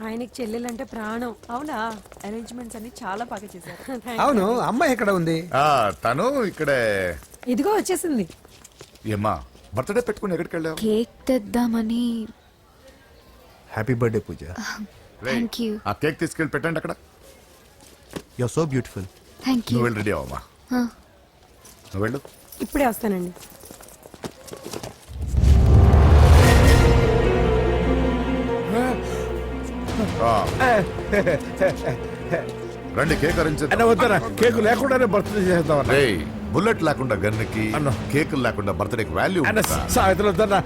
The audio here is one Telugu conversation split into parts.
ఆయనకి చెల్లెలంటే ప్రాణం. అవునా? అరేంజ్మెంట్స్ అన్ని చాలా బాగా చేశారు. అవును, అమ్మాయి ఎక్కడ ఉంది? తను ఇక్కడే. ఇదిగో వచ్చేసింది. ఏమ్మా బర్త్డే పెట్టుకుని ఎక్కడికి వెళ్ళావు? కేక్ తెద్దామని. Happy birthday Pooja. Thank you. ఆ కేక్ తీసుకెళ్ళి పెట్టండి అక్కడ. You are so beautiful. Thank you. నువ్వు వెళ్ళి రెడీ అవమ్మా. నువ్వు వెళ్ళు. ఇప్పుడే వస్తానండి. రండి కేక్ అరేంజ్ వద్దరా, కేకు లేకుండానే బర్త్డే చేద్దాం. బుల్లెట్ లేకుండా గన్నుకి, కేక్ లేకుండా బర్త్డేకి వాల్యూ. సాయంత్రం వద్దన్నా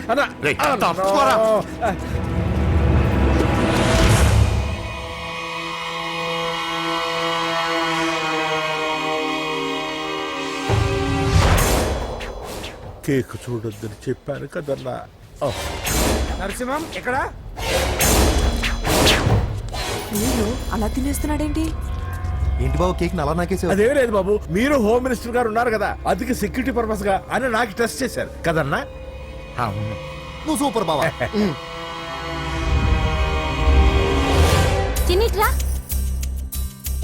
కేక్ చూడొద్దని చెప్పాను కదన్నా. నరసింహం ఇక్కడ అలా తినేస్తున్నాడేంటి? ఏంటి బాబు కేక్ అలా నాకేసావు? అదే లేదు బాబు, మీరు హోమ్ మినిస్టర్ గారు ఉన్నారు కదా, అందుకే సెక్యూరిటీ పర్పస్ గా అని నాకు టెస్ట్ చేశారు కదన్నా. నువ్వు సూపర్ బాబా. చిన్నిట్రా.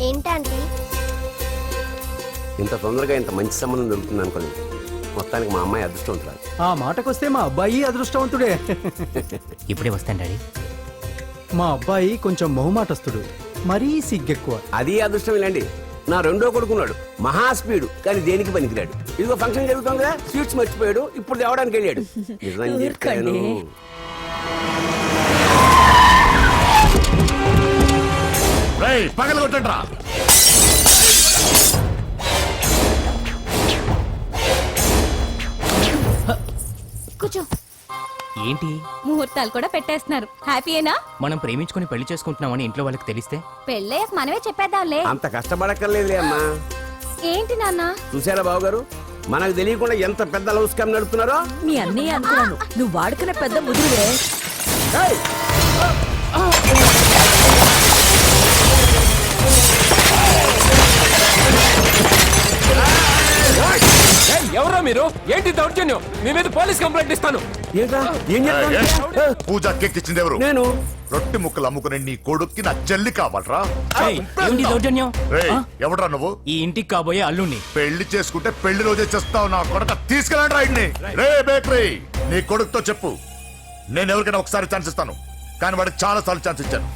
ఏంటంటే ఇంత తొందరగా ఇంత మంచి సంబంధం దొరుకుతుంది అనుకోలేదు. మొత్తానికి మా అమ్మాయి అదృష్టవంతురాలు. ఆ మాటకొస్తే మా అబ్బాయి అదృష్టవంతుడే. ఇప్పుడే వస్తాను డాడీ. మా అబ్బాయి కొంచెం మొహమాటస్తుడు, మరీ సిగ్గెక్కువ. అది అదృష్టం ఇలాండి. నా రెండో కొడుకున్నాడు, మహా స్పీడు, కానీ దేనికి పనికిరాడు. ఇదిగో ఫంక్షన్ జరుగుతుంది కదా, స్వీట్స్ మర్చిపోయాడు, ఇప్పుడు తేవడానికి వెళ్ళాడు. నిజం చెప్పాను. పగల కొట్టండి రా. కూర్చో. ఏంటి ముహూర్తాలు కూడా పెట్టేస్తున్నారు. హ్యాపీయేనా? మనం ప్రేమించుకుని పెళ్లి చేసుకుంటున్నామని ఇంట్లో వాళ్ళకి తెలిస్తే? పెళ్ళయ్యాక మనమే చెప్పేద్దాంలే. అంత కష్టపడక్కర్లేదులే అమ్మా. ఏంటి నాన్న? చూసారా బాబు గారు, మనకు తెలియకుండా ఎంత పెద్ద లవ్ స్కామ్ నడుపుతున్నారో. మీ అన్నయ్య అనుకున్నాను, నువ్వు వాడుకునే పెద్ద ముదురువే. ఎవరో మీరు? ఏంటి దౌర్జన్యం? మీ మీద పోలీస్ కంప్లైంట్ ఇస్తాను. పూజ కేక్ ఇచ్చింది ఎవరు? నేను. రొట్టె ముక్కలు అమ్ముకునే నీ కొడుక్కి నా చెల్లి కావాలరా? ఏంటి దౌర్జన్యం? ఎవడరా నువ్వు? ఈ ఇంటికి కాబోయే అల్లుణ్ణి. పెళ్లి చేసుకుంటే పెళ్లి రోజే చేస్తావు నా కొడుక. తీసుకెళ్ళండి రైడ్ని. రే బేకరీ, నీ కొడుకుతో చెప్పు, నేను ఎవరికైనా ఒకసారి ఛాన్స్ ఇస్తాను, కానీ వాడికి చాలా సార్లు ఛాన్స్ ఇచ్చాను.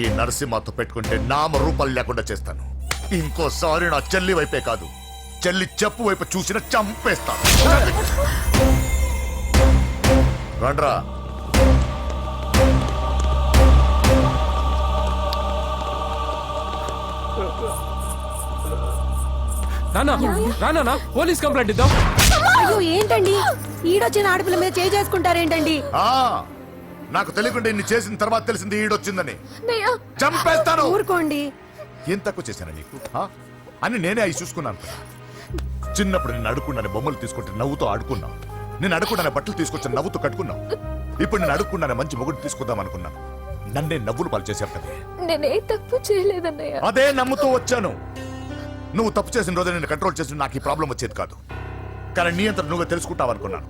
ఈ నరసింహతో పెట్టుకుంటే నామ రూపాలు లేకుండా చేస్తాను. ఇంకోసారి నా చెల్లి వైపే కాదు, చెల్లి చెప్పు వైపు చూసిన చంపేస్తాను. రండ్రా. నానా పోలీస్ కంప్లైంట్ ఇద్దాం. అయ్యో ఏంటండి, ఈడొచ్చిన ఆడపిల్ల మీద చేసుకుంటారేంటండి? నాకు తెలియకుండా ఇన్ని చేసిన తర్వాత తెలిసింది ఈడొచ్చిందని. చంపేస్తాను. ఊరుకోండి. ఏం తక్కువ చేశాను నీకు అని నేనే అవి చూసుకున్నాను. చిన్నప్పుడు నేను అడుక్కున్నాను బొమ్మలు తీసుకుంటే నవ్వుతో ఆడుకున్నావు. నేను అడుక్కున్నాను బట్టలు తీసుకొచ్చి నవ్వుతో కట్టుకున్నావు. ఇప్పుడు నేను అడుక్కున్నాను మంచి మొగుడు తీసుకుందాం అనుకున్నాను. నన్నే నవ్వులు పాలు చేశావు కదా. నేనే తప్పు చేయలేదన్నయ్య. అదే నమ్ముతూ వచ్చాను. నువ్వు తప్పు చేసిన రోజు నేను కంట్రోల్ చేసిన నాకు ఈ ప్రాబ్లం వచ్చేది కాదు. కానీ నీ అంతా నువ్వే తెలుసుకుంటావు అనుకున్నాను.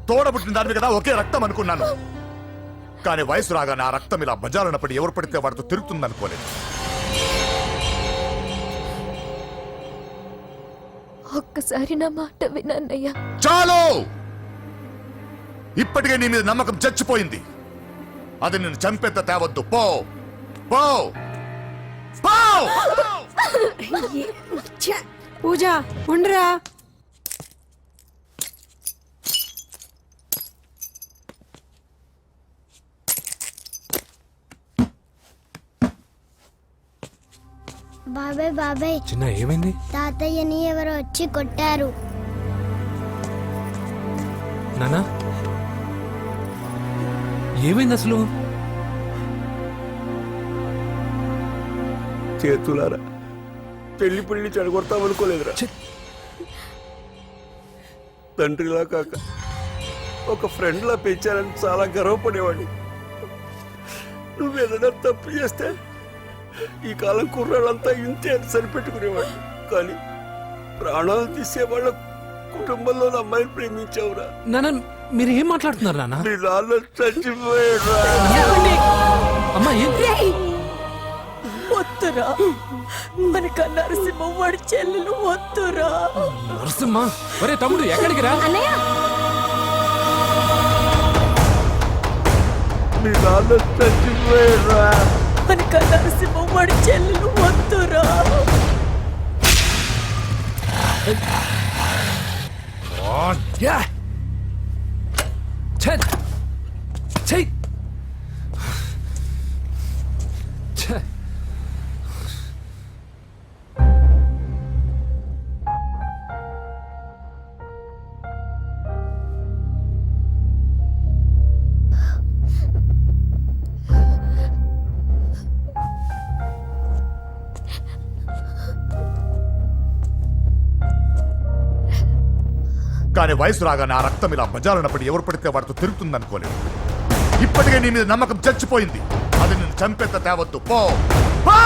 తోడబుట్టిన దాని కదా ఒకే రక్తం అనుకున్నాను. కానీ వయసు రాగానే ఆ రక్తం ఇలా బజారునప్పుడు ఎవరు పడితే వాడితో తిరుగుతుంది అనుకోలేదు. ఒక్కసారి నా మాట వినన్నయ్య. చాలు, ఇప్పటికే నీ మీద నమ్మకం చచ్చిపోయింది. అది నిన్ను చంపేంత తేవద్దు. పో పో పో. పూజ ఉండరా. బాబాయ్ బాబాయ్, చిన్న ఏమైంది? తాతయ్యని ఎవరో వచ్చి కొట్టారు. నానా ఏమైంది అసలు? చేతులారా పెళ్లి పెళ్లి చెడగొడతామనుకోలేదురా. తండ్రిలా కాక ఒక ఫ్రెండ్లా పెంచాలని చాలా గర్వపడేవాడిని. నువ్వేదైనా తప్పు చేస్తే ఈ కాలం కుర్రాళ్ళంతా ఇంతే సరిపెట్టుకునేవాడిని. కానీ ప్రాణాలు తీసేవాళ్ళ కుటుంబంలో అమ్మాయిని ప్రేమించావురా. నాన్న మీరు ఏం మాట్లాడుతున్నారు నాన్న? నీ నాన్న చచ్చిపోయాడు. అమ్మా వద్దురా. మనకు నరసింహం వాడి చెల్లెలు వద్దురా. నరసింహ ఒరే తమ్ముడు ఎక్కడికి రా? అన్నయ్య మనకు నరసింహం వాడి చెల్లెలు వద్దురా. కానీ వయసు రాగానే ఆ రక్తం ఇలా బజారున్నప్పుడు ఎవరు పడితే వాడితో తిరుగుతుందనుకోలేదు. ఇప్పటికే నీ మీద నమ్మకం చచ్చిపోయింది. అది నిన్ను చంపేంత తేవద్దు. పో పో!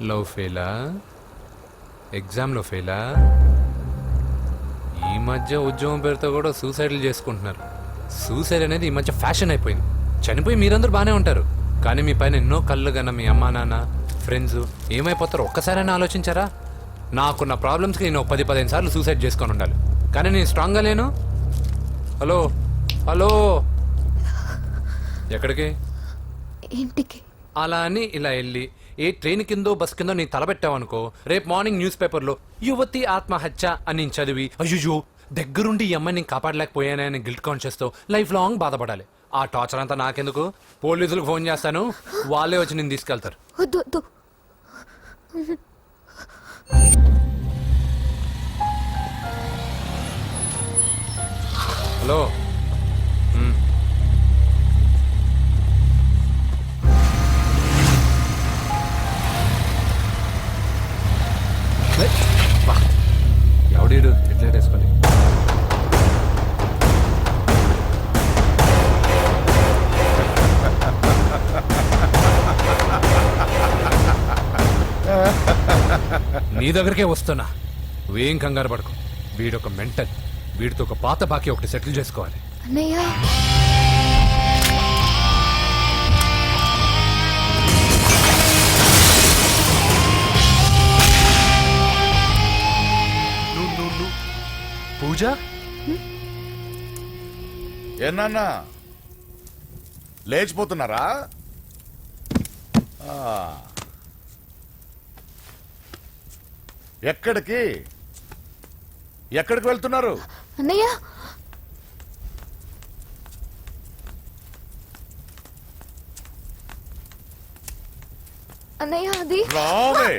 లవ్ ఫెయిలా? ఎగ్జామ్లో ఫెయిలా? ఈ మధ్య ఉద్యోగం పేరుతో కూడా సూసైడ్లు చేసుకుంటున్నారు. సూసైడ్ అనేది ఈ మధ్య ఫ్యాషన్ అయిపోయింది. చనిపోయి మీరందరూ బాగానే ఉంటారు, కానీ మీ పైన ఎన్నో కళ్ళు కన్నా మీ అమ్మా నాన్న ఫ్రెండ్స్ ఏమైపోతారో ఒక్కసారైనా ఆలోచించారా? నాకున్న ప్రాబ్లమ్స్కి నేను 10-15 సార్లు సూసైడ్ చేసుకొని ఉండాలి, కానీ నేను స్ట్రాంగ్గా లేను. హలో హలో, ఎక్కడికి? ఇంటికి. అలా అని ఇలా వెళ్ళి ఏ ట్రైన్ కిందో బస్ కిందో నీ తలబెట్టావనుకో, రేపు మార్నింగ్ న్యూస్ పేపర్లో యువతి ఆత్మహత్య అని నేను చదివి అయ్యో దగ్గరుండి ఈ అమ్మాయిని నేను కాపాడలేకపోయానే అని గిల్ట్ కాన్షియస్తో లైఫ్ లాంగ్ బాధపడాలి. ఆ టార్చర్ అంతా నాకెందుకు? పోలీసులకు ఫోన్ చేస్తాను, వాళ్ళే వచ్చి నేను తీసుకెళ్తారు. వద్దు వద్దు. హలో, ఎవడీడు హెడ్లైట్ వేసుకొని? నీ దగ్గరికే వస్తున్నా, నువ్వేం కంగారు పడకు. వీడొక మెంటల్, వీడితో ఒక పాత బాకీ ఒకటి సెటిల్ చేసుకోవాలి. అన్నయ్య పూజ, ఏనా లేచిపోతున్నారా? ఎక్కడికి ఎక్కడికి వెళ్తున్నారు? అన్నయ్య అన్నయ్య అది రావే.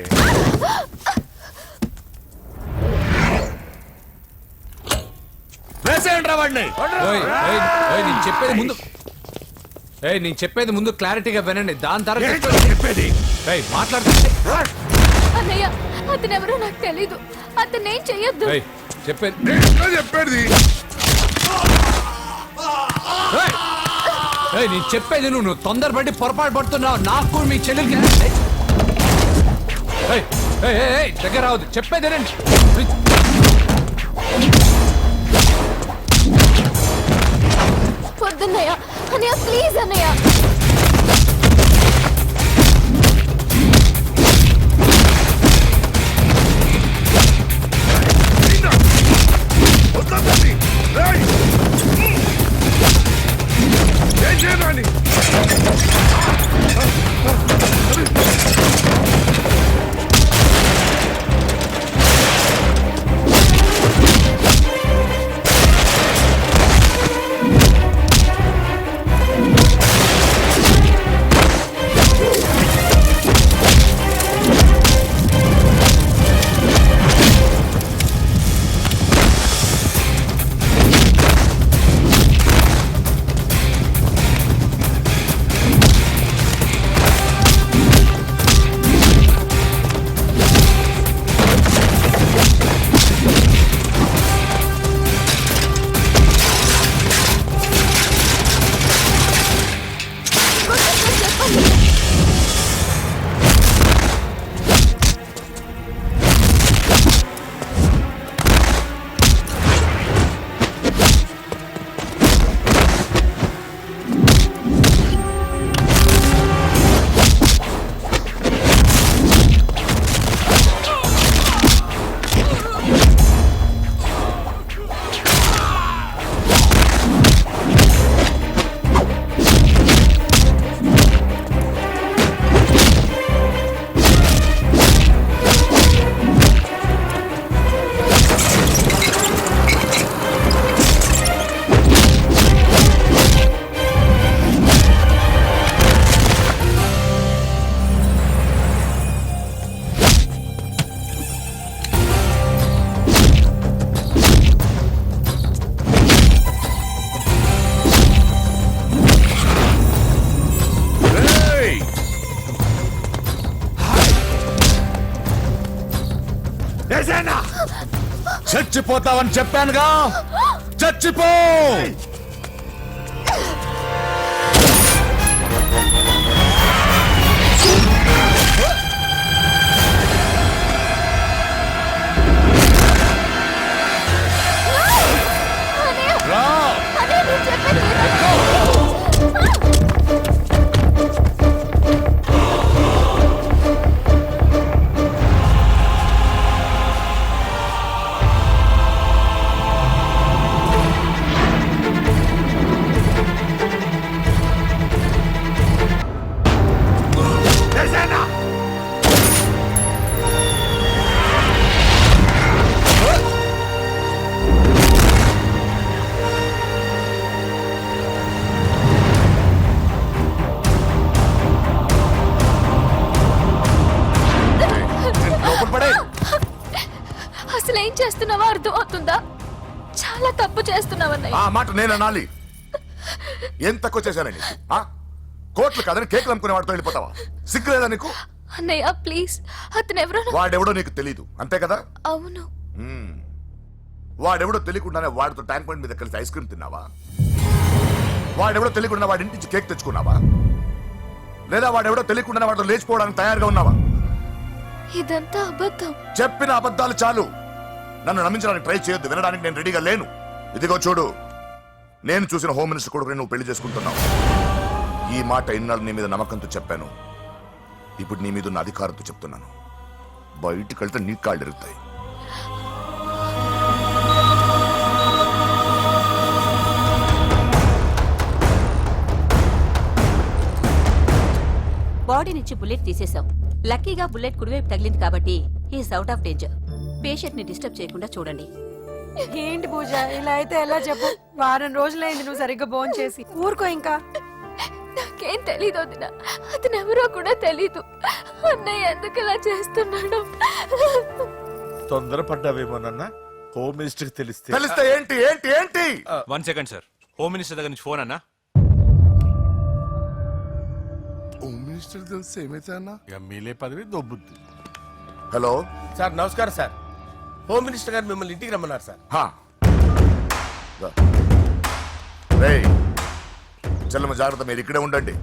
వేసేయండిరా వాడిని. నేను చెప్పేది ముందు క్లారిటీగా వినండి, దాని తర్వాత చెప్పేది మాట్లాడుతుంటే అన్నయ్య అతనెవరో నాకు తెలీదు. అతనేం చెయ్యొద్దు. చెప్పేది చెప్పేది నేను చెప్పేది నువ్వు తొందరపడి పొరపాటు పడుతున్నావు. నాకు మీ చెల్లెలకి దగ్గర రావద్దు, చెప్పేదేనండి. వద్దన్నయ్య. అన్నయ్య ప్లీజ్ అన్నయ్య. చచ్చిపోతావని చెప్పానుగా, చచ్చిపో. రా. అన్నయ్య నేను చెప్పేది విను. లోపల పడే. అసలు ఏం చేస్తున్నావో అర్థం అవుతుందా? చాలా తప్పు చేస్తున్నావన్నయ్య. ఆ మాట నేను అనాలి? ఏం తక్కువ చేశానండి? కోట్లు కాదని కేకులు అమ్ముకునే వాడితో వెళ్ళిపోతావా? సిగ్గులేదా నీకు? అన్నయ్య ప్లీజ్, అతను ఎవరో వాడెవడో నీకు తెలీదు అంతే కదా? అవును. వాడెవడో తెలియకుండానే వాడితో ట్యాంక్ పాయింట్ మీద కలిసి ఐస్ క్రీమ్ తిన్నావా? వాడెవడో తెలియకుండా వాడి ఇంటి నుంచి కేక్ తెచ్చుకున్నావా? లేదా వాడెవడో తెలియకుండానే వాడితో లేచిపోవడానికి తయారుగా ఉన్నావా? ఇదంతా అబద్ధం. చెప్పిన అబద్ధాలు చాలు. నన్ను నమ్మించడానికి ట్రై చేయొద్దు. వినడానికి నేను రెడీగా లేను. ఇదిగో చూడు, నేను చూసిన హోమ్ మినిస్టర్ కొడుకుని నువ్వు పెళ్లి చేసుకుంటున్నావు. ఈ మాట ఇన్నాళ్ళు నీ మీద నమ్మకంతో చెప్పాను. ఇప్పుడు నీ మీద ఉన్న అధికారంతో చెప్తున్నాను. బయటికి వెళ్తే నీ కాళ్ళు ఎరుగుతాయి. బాడీ నుంచి బుల్లెట్ తీసేశాం. లక్కీగా బుల్లెట్ కుడివైపు తగిలింది కాబట్టి is out of danger. Patient ని డిస్టర్బ్ చేయకుండా చూడండి. ఏంటి పూజ ఇలా అయితే ఎలా చెప్పు? వారం రోజులైంది నువ్వు సరిగ్గా భోంచేసి చేసి. ఊరుకో ఇంకా. నాకేం తెలీదు వదిన, అతను ఎవరో కూడా తెలీదు. అన్నయ్య ఎందుకు ఇలా చేస్తున్నాడు? తొందరపడ్డావేమోనన్నా. హోమ్ మినిస్టర్ తెలిస్తే తెలిస్తే ఏంటి ఏంటి ఏంటి? 1 సెకండ్ సార్, హోమ్ మినిస్టర్ దగ్గర నుంచి ఫోన్ అన్నా. హోమ్ మినిస్టర్ తెలిస్తే ఏమైతే అన్నా? ఎమ్మెల్యే పదవి దొబ్బుద్ది. హలో సార్ నమస్కారం సార్. హోమ్ మినిస్టర్ గారు మిమ్మల్ని ఇంటికి రమ్మన్నారు సార్. రేయ్, చెల్లమ్మ జాగ్రత్త, మీరు ఇక్కడే ఉండండి.